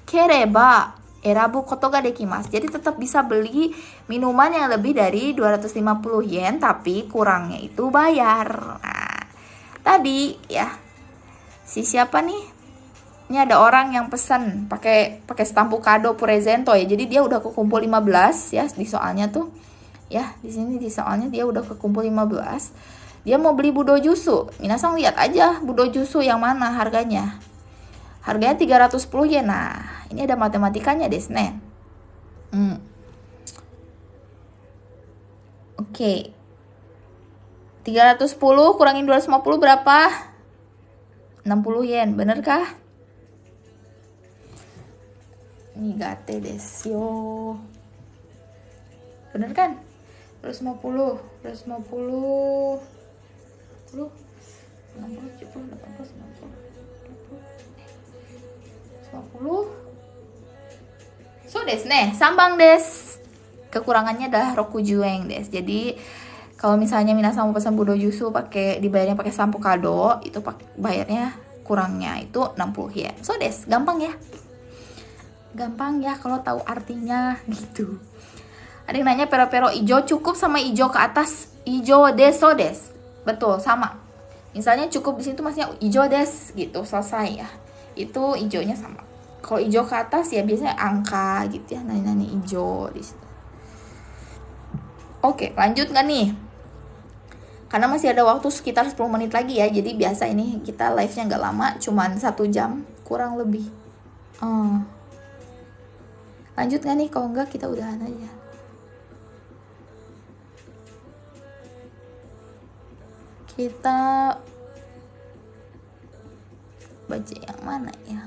kereba erabu koto ga dekimasu. Jadi tetap bisa beli minuman yang lebih dari 250 yen, tapi kurangnya itu bayar. Nah, tadi ya si siapa nih? Ini ada orang yang pesan pakai stampu kado presento ya. Jadi dia udah kekumpul 15 ya di soalnya tuh. Ya, di sini di soalnya dia udah kekumpul 15. Dia mau beli budo jusu. Minasang lihat aja budo jusu yang mana harganya. Harganya 310 yen. Nah, ini ada matematikanya desu ne. Oke. 310 kurangin 250 berapa? 60 yen, bener kah? Nigate desu yo. Bener kan? 250, 250, 60, 70, 80, 90, 50. So desu ne, sambang desu. Kekurangannya adalah rokujueng desu. Jadi kalau misalnya minasang mau pesan budo jusu dibayarnya pakai stampu kado, itu bayarnya kurangnya itu 60 yen. So desu, gampang ya. Gampang ya kalau tahu artinya gitu. Ada yang nanya pero ijo cukup sama ijo ke atas, ijo deso des. Betul, sama. Misalnya cukup di situ maksudnya ijo des gitu, selesai ya. Itu ijonya sama. Kalau ijo ke atas ya biasanya angka gitu ya, nani ijo di situ. Oke, lanjut nggak nih? Karena masih ada waktu sekitar 10 menit lagi ya. Jadi biasa ini kita live-nya nggak lama, cuman 1 jam kurang lebih. Lanjut nggak nih? Kalau nggak kita udahan aja. Kita baca yang mana ya?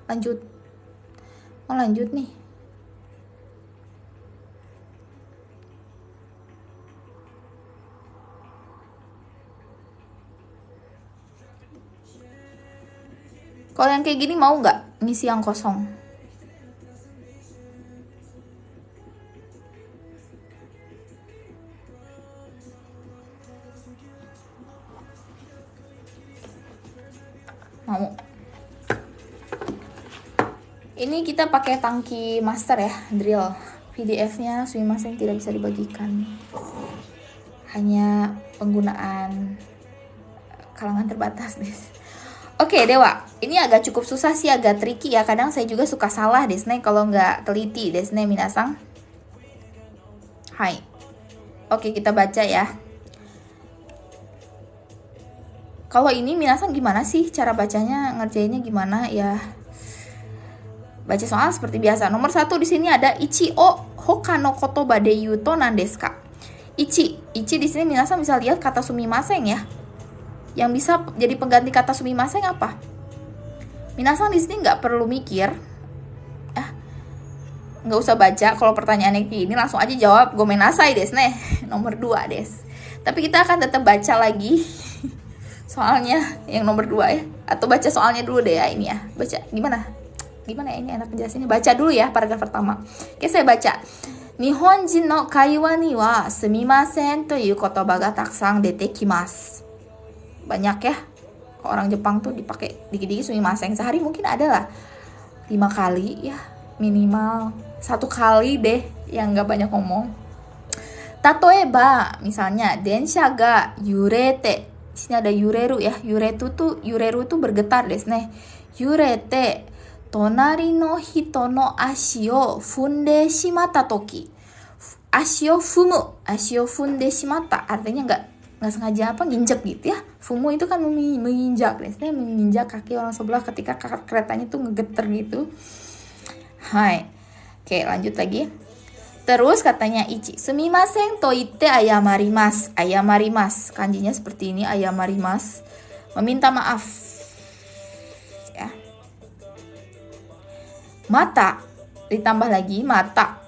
Lanjut. Mau lanjut nih. Kalau yang kayak gini mau nggak ngisi yang kosong? Mau. Ini kita pakai tangki master ya, drill. PDF-nya sumimasen tidak bisa dibagikan. Hanya penggunaan kalangan terbatas, des. Oke, Dewa. Ini agak cukup susah sih, agak tricky ya. Kadang saya juga suka salah, desne, kalau nggak teliti, desne, minasang. Hai. Oke, kita baca ya. Kalau ini minasang gimana sih cara bacanya, ngerjainnya gimana ya? Baca soal seperti biasa. Nomor 1 di sini ada ichi o hoka no kotoba de yuto nandesu ka. Ichi di sini minasang bisa lihat kata sumimasen ya. Yang bisa jadi pengganti kata sumimasen apa? Minasang di sini nggak perlu mikir, nggak usah baca. Kalau pertanyaannya kayak gini langsung aja jawab gomenasai desu ne. Nomor 2 des. Tapi kita akan tetap baca lagi soalnya yang nomor 2 ya. Atau baca soalnya dulu deh ya ini ya. Baca gimana ya ini enak jelasinnya. Baca dulu ya paragraf pertama. Oke, saya baca. Nihonjin no kaiwa ni wa sumimasen toいう言葉がたくさん出てきます. Banyak ya. Orang Jepang tuh dipakai dikit-dikit sumimasen. Sehari mungkin ada lah 5 kali ya minimal. 1 kali deh yang nggak banyak ngomong. Tatoeba, misalnya densha ga yurete. Di sini ada yureru ya. Yureru tuh bergetar desu ne. Yurete tonari no hito no ashi o funde shimata toki. Ashi o funde shimata artinya nggak sengaja nginjek gitu ya. Fumu itu kan menginjak, menginjak kaki orang sebelah ketika keretanya tuh ngegeter gitu. Hai. Oke, lanjut lagi. Terus katanya ichi, sumimasen to itte ayamarimasu. Ayamarimasu, kanjinya seperti ini, ayamarimasu. Meminta maaf. Ya. Mata, ditambah lagi mata.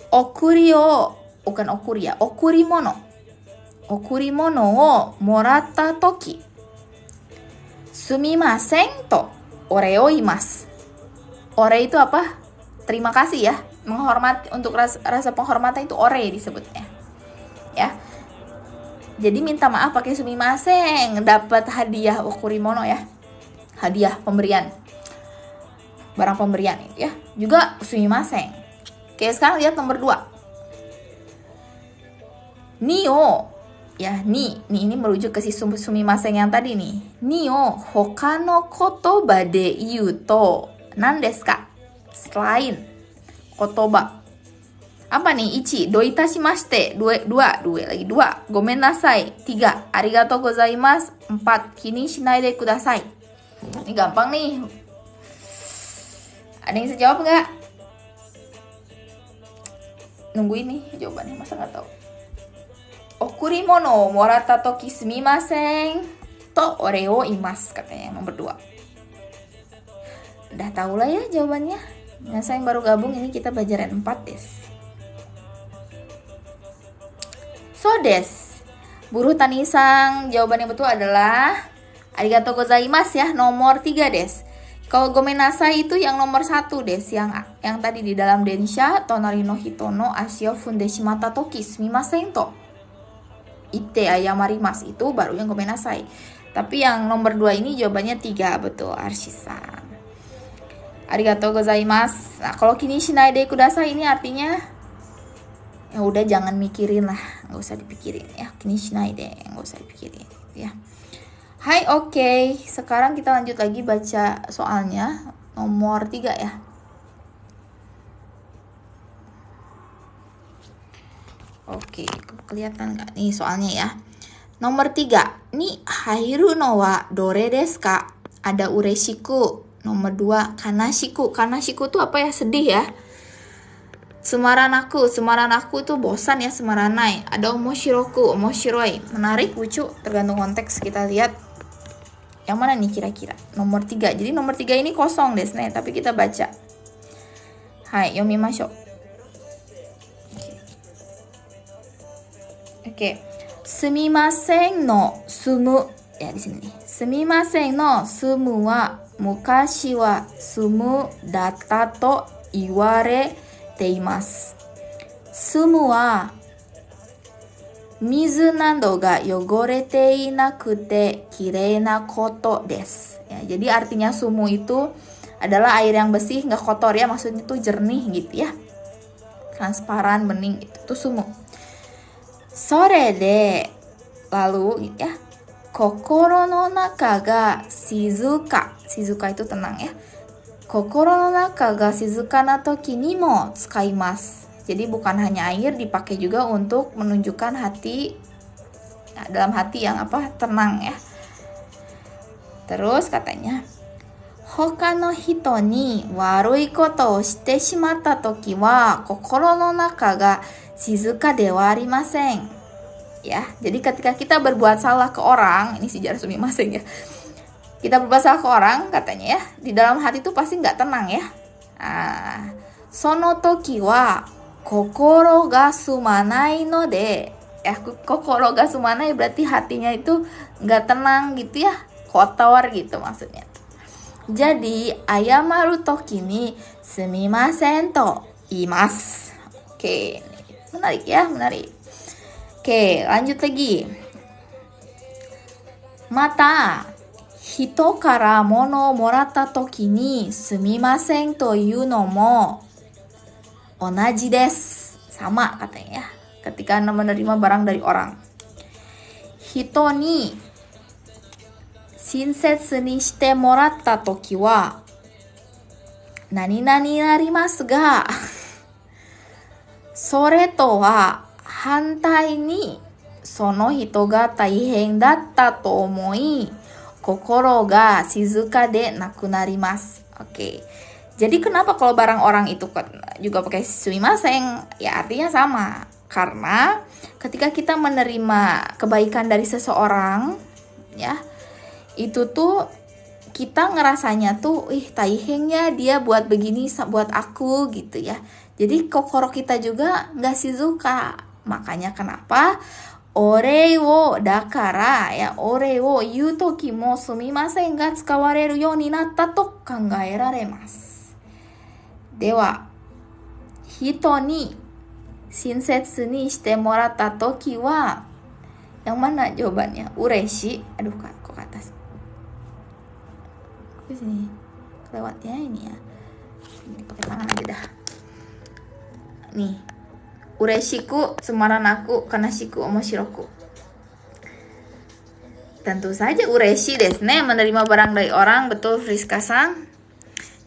Okuri o, bukan okuri ya, okurimono. Okurimono o moratta toki. Sumimasen to ore o imasu. Ore itu apa? Terima kasih ya. Menghormati, untuk rasa penghormatan itu ore disebutnya. Ya. Jadi minta maaf pakai sumimasen, dapat hadiah okurimono ya. Hadiah pemberian. Barang pemberian ya. Juga sumimasen. Oke, sekarang lihat nomor 2. Nio ya, ini merujuk ke si sumimasen yang tadi nih. Nio hoka no kotoba de iu to nandesu ka? Selain kotoba. Apa nih? Ichi, doitashimashite. 2 lagi 2. Gomen nasai. 3. Arigatou gozaimasu. 4. Kini shinai de kudasai. Ini gampang nih. Ada yang bisa jawab nggak? Nunggu ini jawabannya, masa nggak tahu. Okurimono moratta toki sumimasen to ore o imasu, katanya yang nomor 2. Udah tahu lah ya jawabannya. Nah, saya yang baru gabung ini kita pelajaran 4 des. So des. Buruh Tanisang, jawaban yang betul adalah arigatou gozaimasu ya, nomor 3 des. Kalau gomenasai itu yang nomor 1 des, yang tadi di dalam densha tonari no hito no ashi o funde shimata toki sumimasen to itte ayamarimasu, itu baru yang gomenasai. Tapi yang nomor 2 ini jawabannya 3, betul Arshisa. Arigatou gozaimasu. Nah, kalau kini shinai de kudasai ini artinya ya udah jangan mikirin lah, nggak usah dipikirin ya. Kini shinai de, nggak usah dipikirin ya. Hai, oke. Sekarang kita lanjut lagi baca soalnya nomor 3 ya. Oke, kelihatan nggak nih soalnya ya. Nomor 3, ni hairu no wa dore desu ka? Ada ureshiku. Nomor 2, kanashiku. Kanashiku tuh apa ya? Sedih ya. Sumaranaku itu bosan ya, sumaranai. Ada omoshiroku, omoshiroi, menarik, lucu, tergantung konteks. Kita lihat yang mana nih kira-kira. Nomor 3. Jadi nomor 3 ini kosong desu ne, tapi kita baca. Hai, yomimashou. Oke. Sumimasen no sumu. Ya di sini nih. Sumimasen no sumu wa mukashi wa sumu datta to iware teimasu. Sumu wa mizu nado ga yogorete inakute kirei na koto desu. Ya, jadi artinya sumu itu adalah air yang bersih, nggak kotor ya, maksudnya itu jernih gitu ya, transparan, bening, itu sumu. Sore de, lalu gitu ya, kokoro no naka ga shizuka. Shizuka itu tenang ya. Kokoro no naka ga shizuka na toki ni mo tsukaimasu. Jadi bukan hanya air, dipakai juga untuk menunjukkan hati, nah, dalam hati yang tenang ya. Terus katanya, hoka no hito ni warui koto o shite shimatta toki wa kokoro no naka ga shizuka de wa arimasen. Ya, jadi ketika kita berbuat salah ke orang, ini sejarah sumimasen ya. Kita berbuat salah ke orang katanya ya, di dalam hati itu pasti nggak tenang ya. Nah, sono toki wa kokoro ga sumanai no de. Ya, kokoro ga sumanai berarti hatinya itu nggak tenang gitu ya, kotor gitu maksudnya. Jadi ayamaru toki ni sumimasen to imasu. Oke, menarik ya, menarik. Oke, lanjut lagi. Mata hito kara mono moratta toki ni sumimasen to iu no mo onaji desu. Sama katanya ya, ketika Anda menerima barang dari orang. Hito ni shinsetsu ni shite moratta toki wa nani nani narimasu ga sore to wa hantai ni sono hito ga taihen datta to omoi kokoro ga shizuka de nakunarimasu. Oke. Jadi kenapa kalau barang orang itu juga pakai sumimasen? Ya artinya sama. Karena ketika kita menerima kebaikan dari seseorang, ya, itu tuh kita ngerasanya tuh, taihengnya dia buat begini buat aku gitu ya. Jadi kokoro kita juga nggak shizuka. Makanya kenapa ore wo dakara ya, ore wo iu toki mo sumimasen ga tsukawareru you ni natta to kangaeraremasu. Dewa, hito ni shinsetsu ni shite moratta toki wa, yang mana jawabannya? Ureshi. Aduh kok ke atas. Ke sini. Kelewatnya ini ya. Ini pakai tangan aja dah. Nih. Ureshiku, sumaranaku, kanashiku, omoshiroku. Tentu saja ureshi desu ne, menerima barang dari orang, betul Friska-san.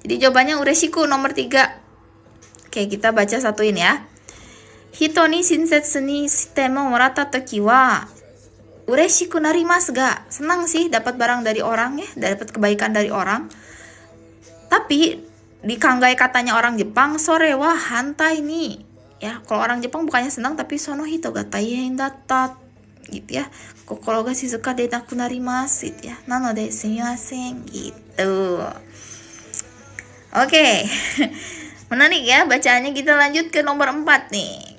Jadi jawabannya ureshiku nomor 3. Oke, kita baca satuin ya. Hito ni shinsetsu ni shite mo moratta toki wa ureshiku narimasu ga. Senang sih dapat barang dari orang ya, dapat kebaikan dari orang. Tapi di kangai katanya orang Jepang, sore wa hantai ni. Ya, kalau orang Jepang bukannya senang tapi sono hito ga taihen datta gitu ya. Kokoro ga shizuka de nakunarimasu gitu ya. Nanode sumimasen gitu. Oke. Menarik ya bacaannya. Kita lanjut ke nomor 4 nih.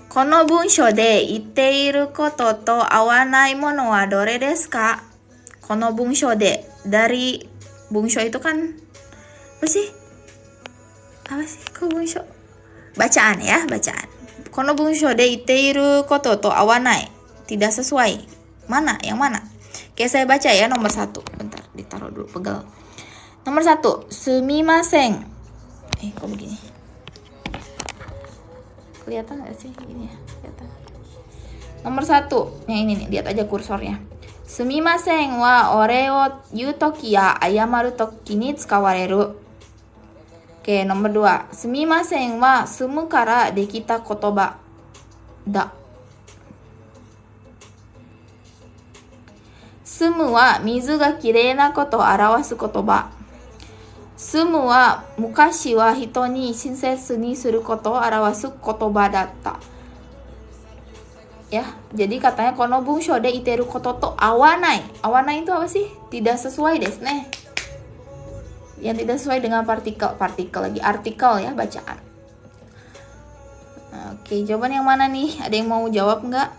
Kono bunsho de itteiru koto to awanai mono wa dore desu ka? Kono bunsho de, dari bunsho itu kan apa sih? Kok bunsho? Bacaan ya, bacaan. Kono bunsho de itteiru koto to awanai, tidak sesuai. Mana? Yang mana? Oke, saya baca ya nomor 1. Bentar, ditaruh dulu, pegel. Nomor 1, sumimasen. Kok begini? Kelihatan nggak sih? Gini ya, kelihatan. Nomor 1, yang ini nih, lihat aja kursornya. Sumimasen wa ore o yu toki ya ayamaru toki ni tsukawareru. Oke, nomor 2. Sumimasen wa sumu kara dekita kotoba da. Sumu wa mizu ga kirei na kotoを表す言葉。sumu wa mukashi wa hito ni shinsetsu ni suru kotoを表す言葉だった。Ya, jadi katanya kono bunsho de iteru koto to awanai. Awanai itu apa sih? Tidak sesuai desu ne. Yang tidak sesuai dengan artikel ya, bacaan. Oke, jawaban yang mana nih? Ada yang mau jawab nggak?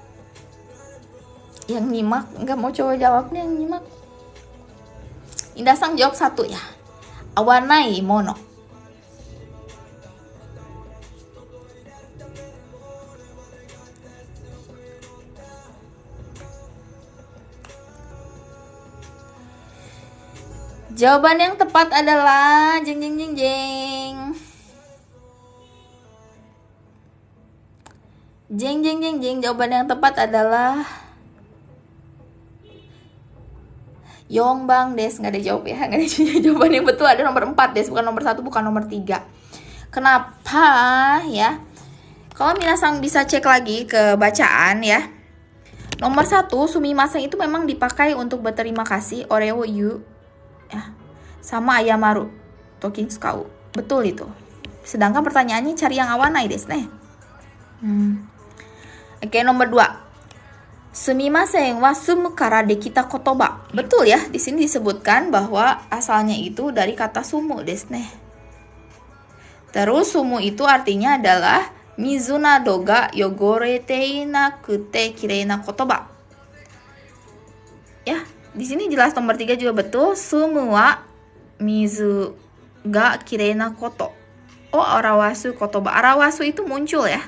Yang nyimak nggak mau coba jawabnya, yang nyimak. Indasang jawab 1 ya. Awanai mono. Jawaban yang tepat adalah jeng jeng jeng jeng. Jeng jeng jeng jeng, jawaban yang tepat adalah Yongbang des. Nggak ada jawab ya, nggak ada jawaban yang betul ada nomor 4 des, bukan nomor 1, bukan nomor 3. Kenapa ya? Kalau minasang bisa cek lagi ke bacaan ya. Nomor 1, sumimasen itu memang dipakai untuk berterima kasih, oreo yu ya, sama ayamaru tokin skau. Betul itu. Sedangkan pertanyaannya cari yang awanai desu ne. Oke, nomor 2. Sumimasen wa sumu kara dekita kotoba. Betul ya, di sini disebutkan bahwa asalnya itu dari kata sumu desu ne. Terus sumu itu artinya adalah mizu nado ga yogorete inakute kirei na kotoba. Ya, di sini jelas nomor 3 juga betul. Sumu wa mizu ga kirei na koto o arawasu kotoba. Arawasu itu muncul ya.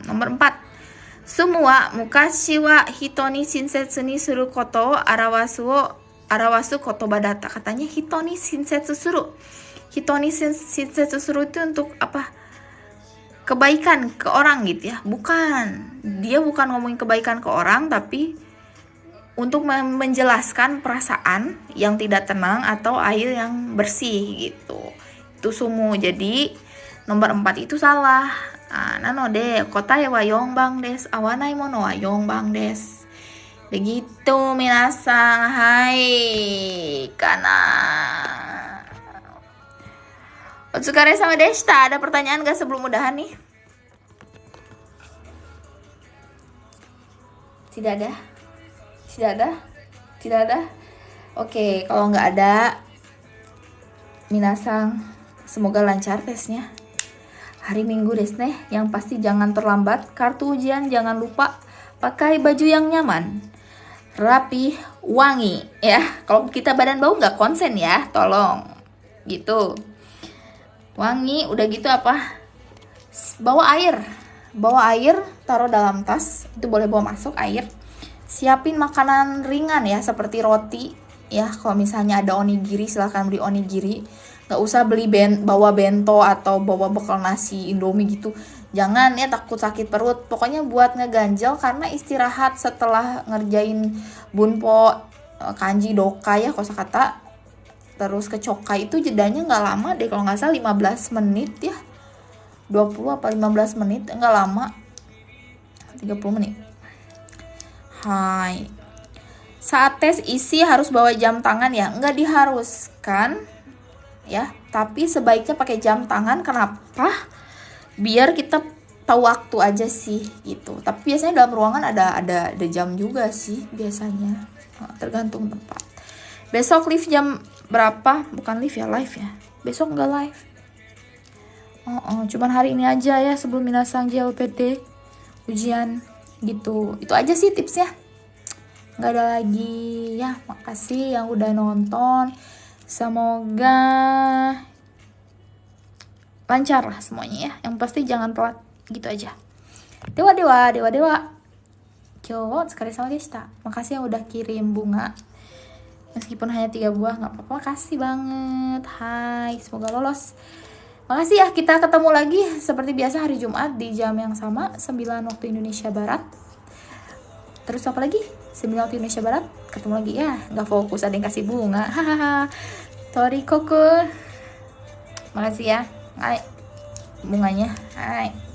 Nomor 4. Sumu wa mukashi wa hito ni shinsetsu ni suru koto o arawasu kotoba datta. Katanya hito ni shinsetsu suru. Hito ni shinsetsu suru itu untuk apa? Kebaikan ke orang gitu ya. Bukan. Dia bukan ngomongin kebaikan ke orang, tapi untuk menjelaskan perasaan yang tidak tenang atau air yang bersih gitu. Itu sumu. Jadi nomor 4 itu salah. Nanode kotae wa yongbang desu, awanai mono wa yongbang desu. Begitu minasang. Hai kana. Otsukare sama deshita. Ada pertanyaan gak sebelum udahan nih? Tidak ada. Tidak ada. Oke, kalau nggak ada, minasang semoga lancar tesnya. Hari Minggu desu ne. Yang pasti jangan terlambat. Kartu ujian jangan lupa pakai baju yang nyaman, rapi, wangi ya. Kalau kita badan bau nggak konsen ya, tolong gitu. Wangi, udah gitu apa? Bawa air, taruh dalam tas. Itu boleh bawa masuk air. Siapin makanan ringan ya, seperti roti ya. Kalau misalnya ada onigiri, silahkan beli onigiri. Gak usah bawa bento atau bawa bekal nasi indomie gitu. Jangan ya, takut sakit perut. Pokoknya buat ngeganjel, karena istirahat setelah ngerjain bunpo, kanji, doka ya, kosakata, terus ke chokai itu jedanya gak lama deh. Kalau gak salah 15 menit ya, 20 apa 15 menit, gak lama, 30 menit. Hai. Saat tes isi harus bawa jam tangan ya? Nggak diharuskan ya, tapi sebaiknya pakai jam tangan. Kenapa? Biar kita tahu waktu aja sih gitu. Tapi biasanya dalam ruangan ada jam juga sih biasanya. Tergantung tempat. Besok live jam berapa? Bukan live ya, live ya. Besok nggak live. Cuman hari ini aja ya, sebelum minasang JLPT ujian gitu. Itu aja sih tipsnya, nggak ada lagi ya. Makasih yang udah nonton, semoga lancar lah semuanya ya. Yang pasti jangan telat, gitu aja. Dewa kyo sekali sama deshita. Makasih yang udah kirim bunga, meskipun hanya 3 buah, nggak apa-apa. Makasih banget. Hai, semoga lolos. Makasih ya, kita ketemu lagi seperti biasa hari Jumat di jam yang sama, 9 waktu Indonesia Barat. Terus apa lagi? 9 waktu Indonesia Barat, ketemu lagi ya. Gak fokus, ada yang kasih bunga. Hahaha. Torikoku. Makasih ya. Hai. Bunganya. Hai.